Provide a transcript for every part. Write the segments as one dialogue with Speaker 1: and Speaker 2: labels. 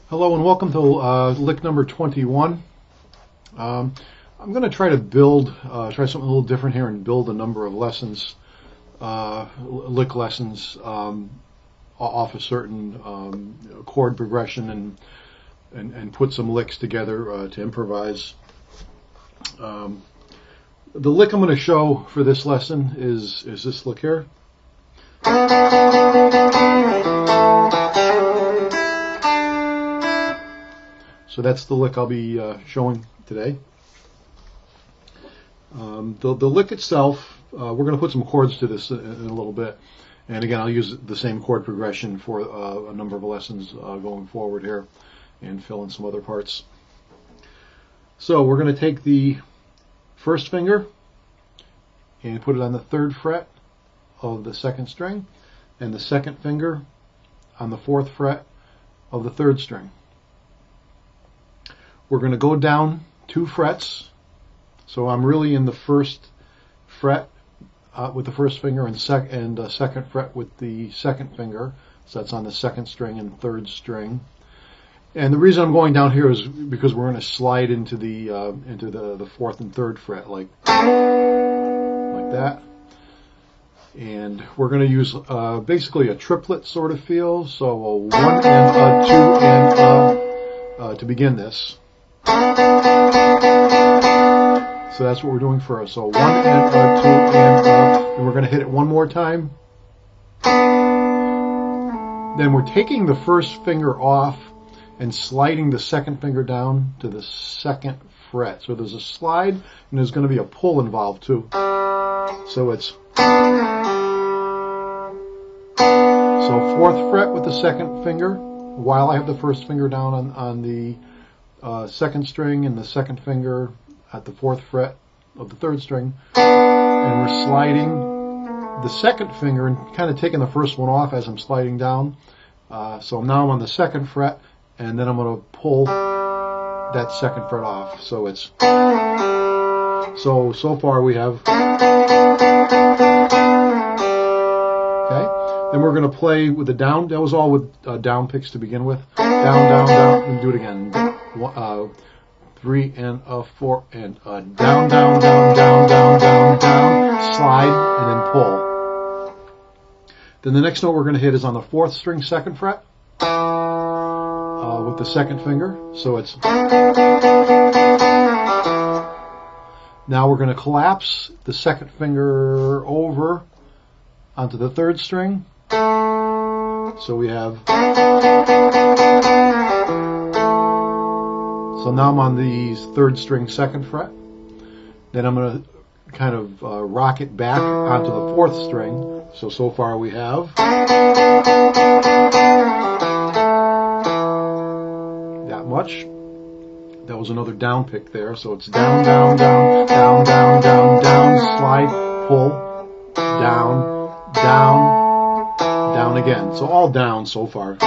Speaker 1: Hello and welcome to lick number 21. I'm going to try to build, try something a little different here and build a number of lessons, lick lessons off a certain chord progression and put some licks together to improvise. The lick I'm going to show for this lesson is this lick here. So that's the lick I'll be showing today. The lick itself, we're going to put some chords to this in a little bit. And again, I'll use the same chord progression for a number of lessons going forward here and fill in some other parts. So we're going to take the first finger and put it on the 3rd fret of the 2nd string, and the 2nd finger on the 4th fret of the 3rd string. We're going to go down 2 frets, so I'm really in the 1st fret with the 1st finger and 2nd fret with the 2nd finger, so that's on the 2nd string and 3rd string. And the reason I'm going down here is because we're going to slide into the 4th and 3rd fret like that. And we're going to use basically a triplet sort of feel, so a 1 and a 2 and to begin this. So that's what we're doing first. So 1 and 2 and we're going to hit it one more time. Then we're taking the 1st finger off and sliding the 2nd finger down to the 2nd fret. So there's a slide and there's going to be a pull involved too. So it's 4th fret with the 2nd finger while I have the 1st finger down on the 2nd string and the 2nd finger at the 4th fret of the 3rd string, and we're sliding the 2nd finger and kind of taking the 1st one off as I'm sliding down. So now I'm on the 2nd fret, and then I'm going to pull that 2nd fret off. So it's so far we have. Okay, then we're going to play with the down. That was all with down picks to begin with. Down, down, down, and do it again. 3 and a 4 and a down, down, down, down, down, down, down, slide, and then pull. Then the next note we're going to hit is on the 4th string, 2nd fret, with the 2nd finger. So it's. Now we're going to collapse the 2nd finger over onto the 3rd string. So we have. So now I'm on the 3rd string, 2nd fret. Then I'm going to kind of rock it back onto the 4th string. So far we have that much. That was another down pick there. So it's down, down, down, down, down, down, down, slide, pull, down, down, down again. So all down so far.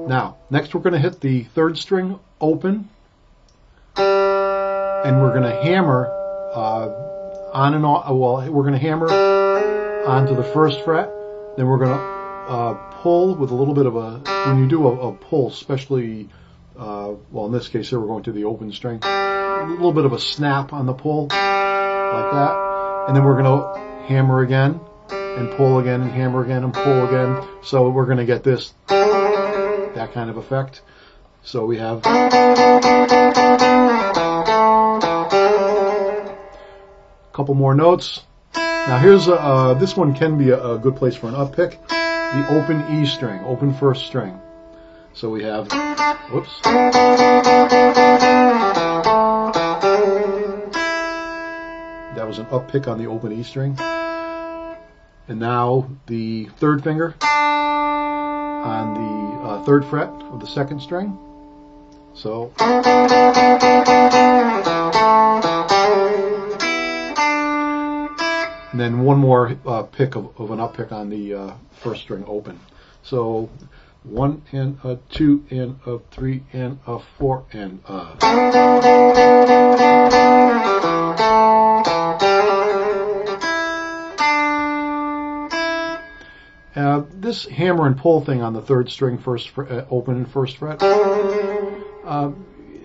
Speaker 1: Now, next we're going to hit the 3rd string open, and we're going to hammer on and off. Well, we're going to hammer onto the 1st fret. Then we're going to pull with a little bit of a. When you do a pull, especially, well, in this case here we're going to the open string. A little bit of a snap on the pull, like that, and then we're going to hammer again, and pull again, and hammer again, and pull again. So we're going to get this. That kind of effect. So we have a couple more notes. Now here's this one can be a good place for an up pick. The open E string, open 1st string. So we have, whoops. That was an up pick on the open E string. And now the 3rd finger on the 3rd fret of the 2nd string. So and then one more pick of an up pick on the 1st string open. So 1 and a 2 and a 3 and a 4 and a. This hammer and pull thing on the third string, open and first fret,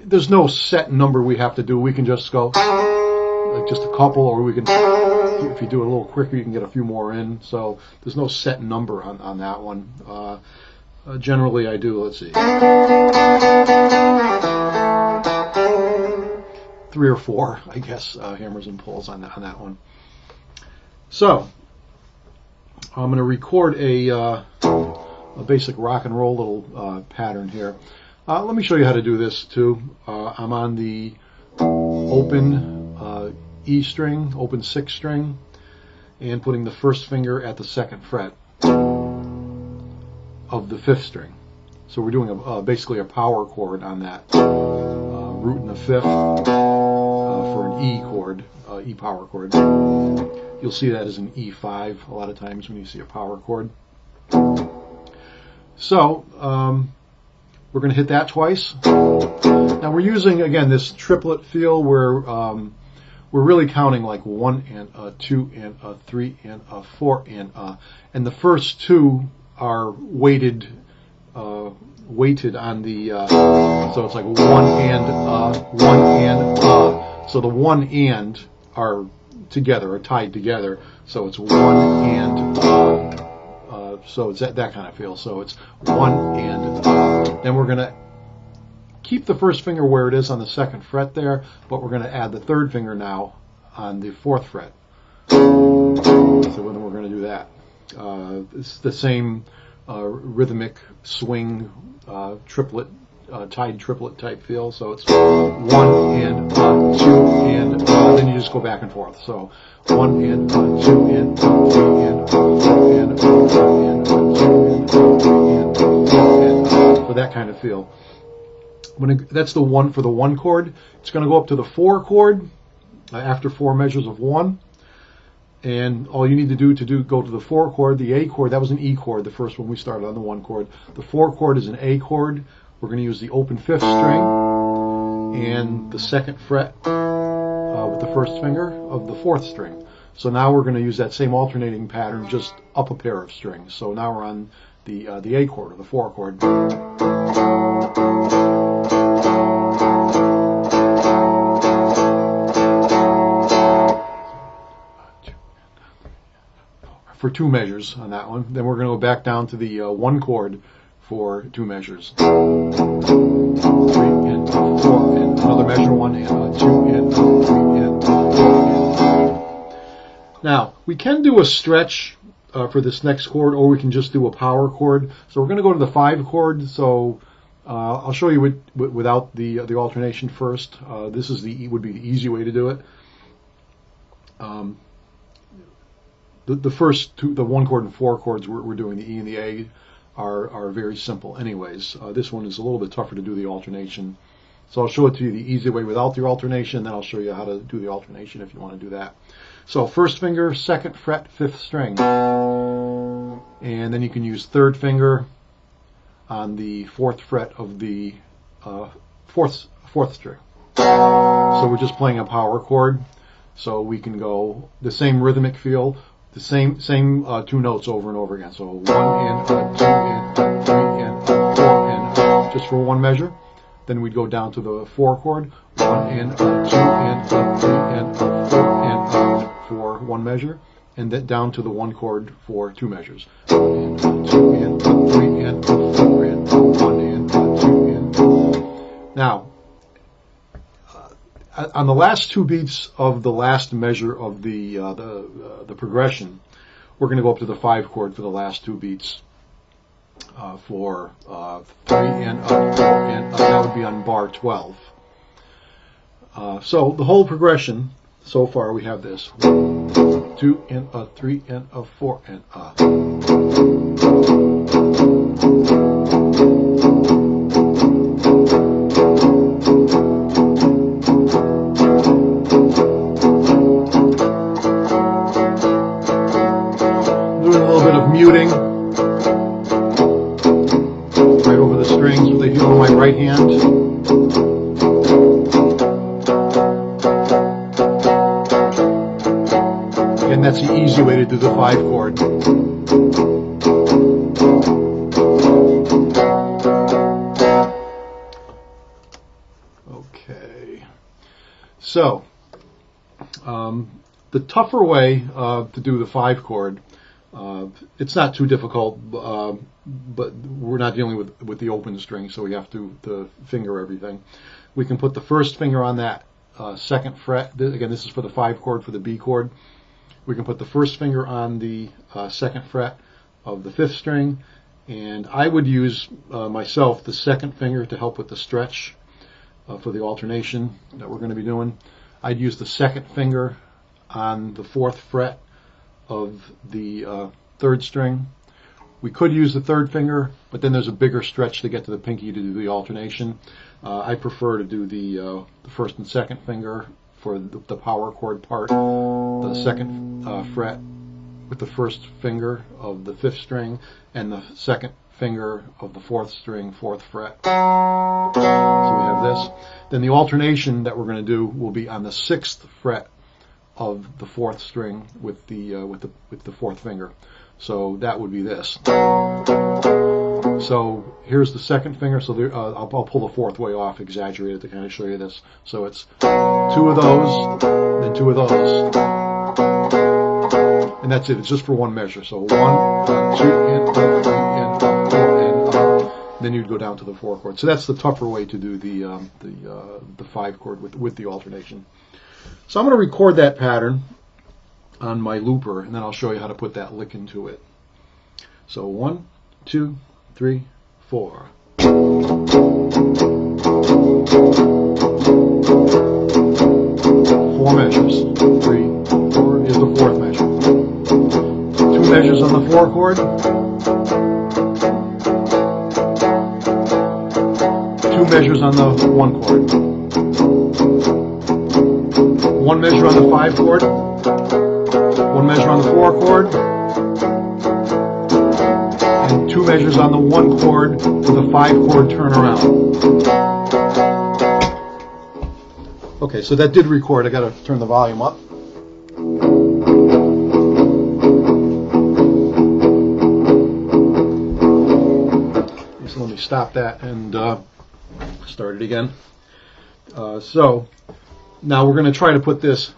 Speaker 1: there's no set number we have to do. We can just go like just a couple, or we can, if you do it a little quicker, you can get a few more in. So there's no set number on that one. Generally I do, let's see, 3 or 4, I guess, hammers and pulls on that one. So I'm going to record a basic rock and roll little pattern here. Let me show you how to do this too. I'm on the open E string, open 6th string, and putting the first finger at the 2nd fret of the 5th string. So we're doing basically a power chord on that, root in the 5th for an E chord, E power chord. You'll see that as an E5 a lot of times when you see a power chord. So we're going to hit that twice. Now we're using, again, this triplet feel where we're really counting like 1 and a 2 and a 3 and a 4 and the first 2 are weighted on the so it's like 1 and 1 and so the 1 and are together, are tied together, so it's 1 and so it's that kind of feel. So it's 1 and then we're going to keep the first finger where it is on the 2nd fret there, but we're going to add the 3rd finger now on the 4th fret. So then we're going to do that. It's the same rhythmic swing triplet, tied triplet type feel. So it's 1 and 2 and then you just go back and forth. So 1 and 2 and 3 and 4 and 2 and 2 and 3 and 4 and so that kind of feel. That's the 1 for the 1 chord. It's going to go up to the 4 chord after 4 measures of 1. And all you need to do go to the 4 chord, the A chord, that was an E chord, the first one we started on, the 1 chord. The 4 chord is an A chord. We're going to use the open 5th string and the 2nd fret with the first finger of the 4th string. So now we're going to use that same alternating pattern, just up a pair of strings. So now we're on the A chord, or the 4 chord. For 2 measures on that one. Then we're going to go back down to the 1 chord for 2 measures. 3 and 4 and another measure, 1 and 2 and 3 and 4 and. Now we can do a stretch for this next chord, or we can just do a power chord. So we're going to go to the 5 chord. So I'll show you without the alternation first. This is would be the easy way to do it. The first 2, the 1 chord and 4 chords we're doing, the E and the A, are very simple anyways. This one is a little bit tougher to do the alternation. So I'll show it to you the easy way without the alternation, then I'll show you how to do the alternation if you want to do that. So first finger, 2nd fret, 5th string. And then you can use 3rd finger on the 4th fret of the 4th string. So we're just playing a power chord. So we can go the same rhythmic feel, the same 2 notes over and over again. So 1 and 2 and 3 and 4 and just for 1 measure. Then we'd go down to the 4 chord, 1 and 2 and 3 and 4 and for 1 measure, and then down to the 1 chord for 2 measures. 1 and 2 and 3 and 4 and 1 and 2 and. Now, on the last 2 beats of the last measure of the progression, we're going to go up to the 5 chord for the last 2 beats for 3 and 4 and that would be on bar 12. So the whole progression so far we have this 1, 2 and 3 and 4 and muting right over the strings with the heel of my right hand. And that's the easy way to do the 5 chord. So, the tougher way to do the 5 chord, it's not too difficult, but we're not dealing with the open string, so we have to finger everything. We can put the first finger on that second fret. Again, this is for the 5 chord, for the B chord. We can put the first finger on the second fret of the 5th string, and I would use myself the second finger to help with the stretch for the alternation that we're going to be doing. I'd use the second finger on the 4th fret of the 3rd string. We could use the 3rd finger, but then there's a bigger stretch to get to the pinky to do the alternation. I prefer to do the 1st and 2nd finger for the power chord part, the 2nd fret with the 1st finger of the 5th string, and the 2nd finger of the 4th string, 4th fret. So we have this. Then the alternation that we're going to do will be on the 6th fret of the 4th string with the 4th finger. So that would be this. So here's the 2nd finger. So there, I'll pull the 4th way off, exaggerate it to kind of show you this. So it's 2 of those, then 2 of those, and that's it. It's just for one measure. So 1, 2, and 4, and then you'd go down to the 4 chord. So that's the tougher way to do the 5 chord with the alternation. So I'm going to record that pattern on my looper, and then I'll show you how to put that lick into it. So 1, 2, 3, 4. 4 measures. 3, 4 is the 4th measure. 2 measures on the 4 chord. 2 measures on the 1 chord. 1 measure on the 5 chord. 1 measure on the 4 chord, and 2 measures on the 1 chord with a 5 chord turnaround. Okay, so that did record. I got to turn the volume up. So let me stop that and start it again. So now we're going to try to put this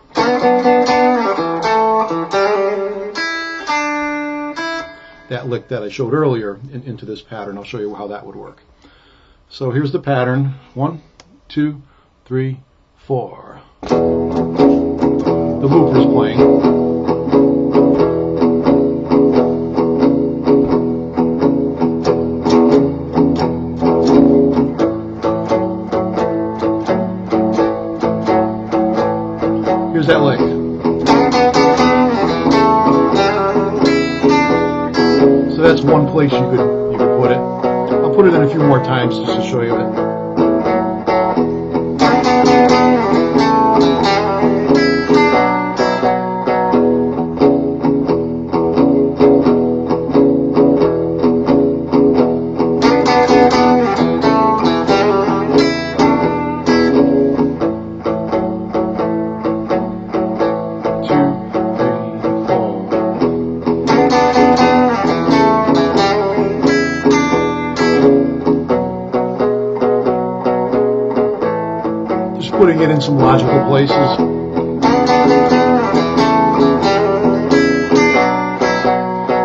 Speaker 1: that lick that I showed earlier into this pattern. I'll show you how that would work. So here's the pattern. 1, 2, 3, 4. The looper's playing. Here's that lick. That's one place you could put it. I'll put it in a few more times just to show you it. Putting it in some logical places.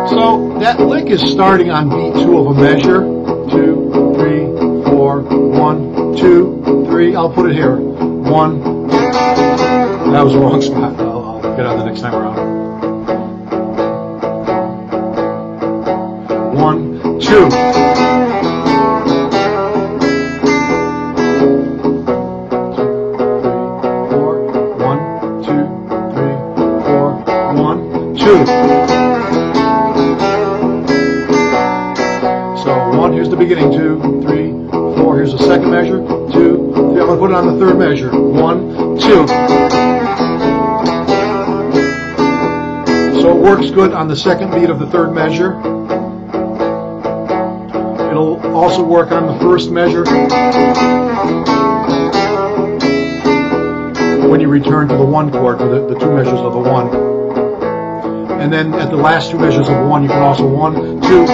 Speaker 1: So that lick is starting on beat 2 of a measure. 2, 3, 4, 1, 2, 3. I'll put it here. 1. That was the wrong spot. I'll get out the next time around. 1, 2. So 1, here's the beginning, 2, 3, 4, here's the second measure, 2, 3, I'm going to put it on the 3rd measure, 1, 2. So it works good on the 2nd beat of the 3rd measure. It'll also work on the 1st measure when you return to the 1 chord for the 2 measures of the 1. And then at the last 2 measures of 1, you can also 1, 2.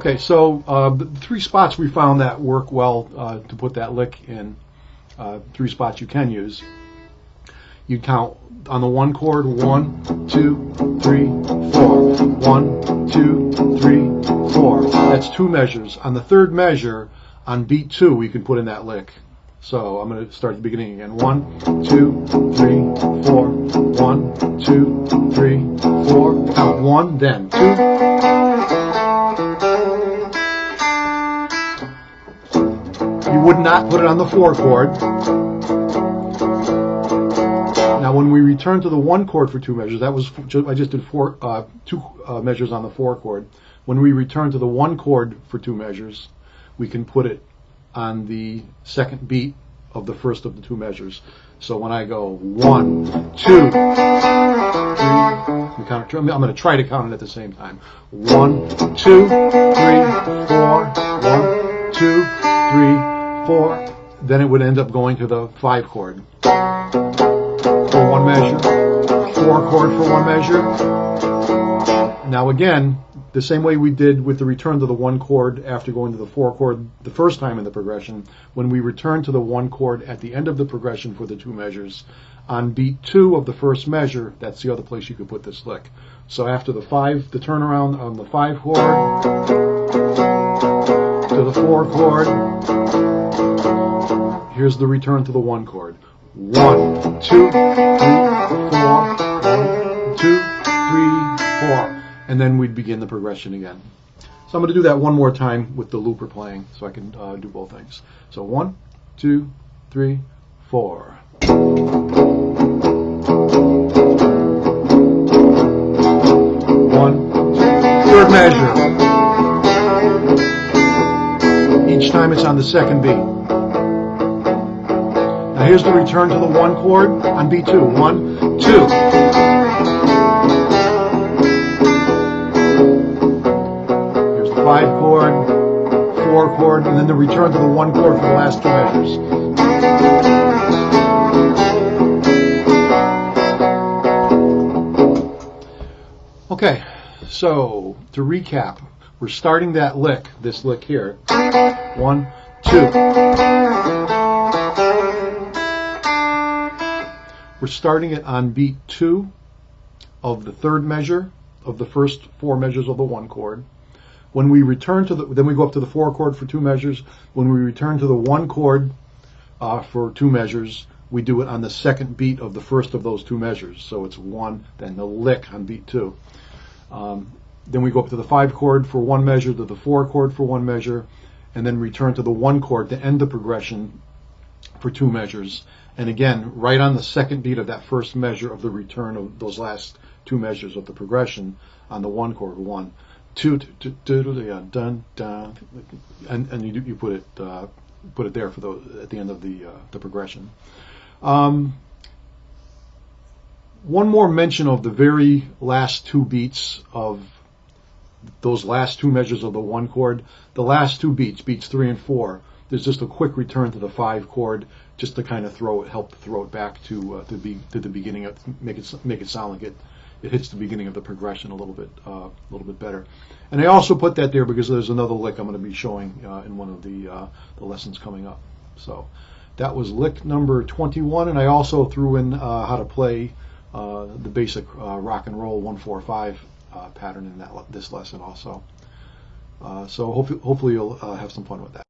Speaker 1: Okay, so the three spots we found that work well to put that lick in, three spots you can use. You count on the one chord, 1, 2, 3, 4. 1, 2, 3, 4. That's two measures. On the third measure, on beat 2, we can put in that lick. So I'm going to start at the beginning again. 1, 2, 3, 4. 1, 2, 3, 4. Count 1, then 2. You would not put it on the 4 chord. Now, when we return to the 1 chord for 2 measures, that was I just did 2 measures on the 4 chord. When we return to the 1 chord for 2 measures, we can put it on the second beat of the first of the 2 measures. So when I go 1, 2, 3, I'm going to try to count it at the same time. 1, 2, 3, 4. 1, 2, 3, 4. Then it would end up going to the 5 chord for 1 measure, 4 chord for 1 measure. Now again, the same way we did with the return to the 1 chord after going to the 4 chord the first time in the progression, when we return to the 1 chord at the end of the progression for the 2 measures, on beat 2 of the first measure, that's the other place you could put this lick. So after the turnaround on the 5 chord to the 4 chord, here's the return to the 1 chord. 1, 2, 3, 4. 1, 2, 3, 4. And then we'd begin the progression again. So I'm going to do that one more time with the looper playing so I can do both things. So 1, 2, 3, 4. 1, 2, third measure. Each time it's on the second beat. Now here's the return to the 1 chord on beat 2. 1, 2. Here's the 5 chord, 4 chord, and then the return to the 1 chord for the last 2 measures. Okay, so to recap, we're starting that lick, this lick here. 1, 2. We're starting it on beat 2 of the third measure of the first 4 measures of the 1 chord. When we return to then we go up to the 4 chord for 2 measures. When we return to the 1 chord for 2 measures, we do it on the second beat of the first of those 2 measures. So it's 1, then the lick on beat 2. Then we go up to the 5 chord for 1 measure, to the 4 chord for 1 measure, and then return to the 1 chord to end the progression for 2 measures. And again, right on the second beat of that first measure of the return of those last 2 measures of the progression on the 1 chord, 1, 2, dun, dun, and you put it there for at the end of the progression. One more mention of the very last 2 beats of those last 2 measures of the 1 chord. The last 2 beats, beats 3 and 4, there's just a quick return to the 5 chord, just to kind of help to throw it back to the beginning of, make it sound like it hits the beginning of the progression a little bit better. And I also put that there because there's another lick I'm going to be showing in one of the lessons coming up. So that was lick number 21, and I also threw in how to play the basic rock and roll 1-4-5 pattern in this lesson also. So hopefully you'll have some fun with that.